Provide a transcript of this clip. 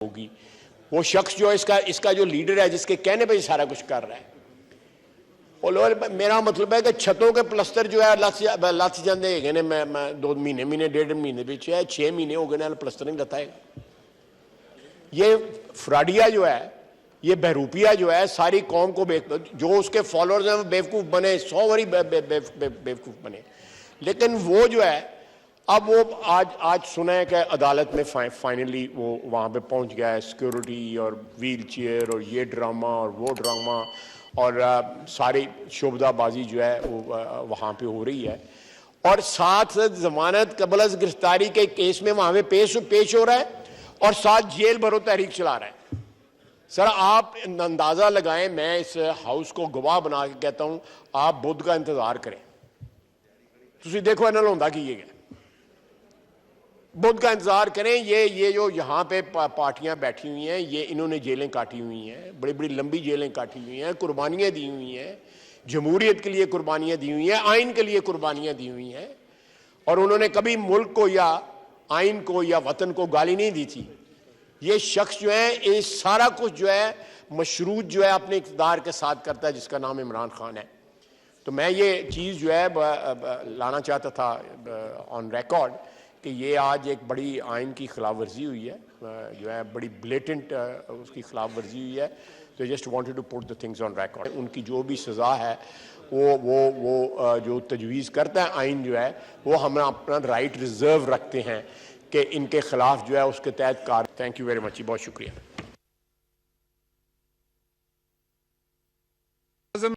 होगी। वो शख्स जो इसका इसका जो लीडर है, जिसके कहने पे सारा कुछ कर रहा है, और मेरा मतलब है कि छतों के प्लस्तर जो है लथ जाते है ने, मैं 2 महीने 1.5 महीने पीछे है 6 महीने हो गए प्लस्तर नहीं लता है। ये फ्राडिया जो है, ये बहरूपिया जो है, सारी कौम को जो उसके फॉलोअर्स हैं वो बेवकूफ़ बने, 100 बारी बेवकूफ़ बने। लेकिन वो जो है अब वो आज सुना है कि अदालत में फाइनली वो वहाँ पे पहुँच गया है। सिक्योरिटी और व्हील चेयर और ये ड्रामा और वो ड्रामा और सारी शोबदाबाजी जो है वो वहाँ पे हो रही है। और साथ जमानत कबल गिरफ्तारी के केस में वहाँ पे पेश हो रहा है और साथ जेल भरो तहरीक चला रहा है। सर आप अंदाज़ा लगाएं, मैं इस हाउस को गवाह बना के कहता हूँ, आप बुध का इंतज़ार करें। तुसी देखो इन्होंने होंदा की है, बुध का इंतजार करें। ये जो यहाँ पे पार्टियां बैठी हुई हैं, ये इन्होंने जेलें काटी हुई हैं, बड़ी बड़ी लंबी जेलें काटी हुई हैं, कुर्बानियाँ दी हुई हैं, जमहूरियत के लिए कुर्बानियाँ दी हुई हैं, आइन के लिए कुर्बानियाँ दी हुई हैं। और उन्होंने कभी मुल्क को या आइन को या वतन को गाली नहीं दी थी। ये शख्स जो है ये सारा कुछ जो है मशरूत जो है अपने इक़्तिदार के साथ करता है, जिसका नाम इमरान खान है। तो मैं ये चीज़ जो है लाना चाहता था ऑन रिकॉर्ड कि ये आज एक बड़ी आइन की खिलाफ वर्जी हुई है, जो है बड़ी ब्लेटेंट उसकी खिलाफ वर्जी हुई है। तो just wanted to put the things on record. उनकी जो भी सज़ा है वो जो तजवीज़ करता है आइन जो है, वो हम अपना राइट रिज़र्व रखते हैं कि इनके खिलाफ जो है उसके तहत car. Thank you very much, बहुत शुक्रिया।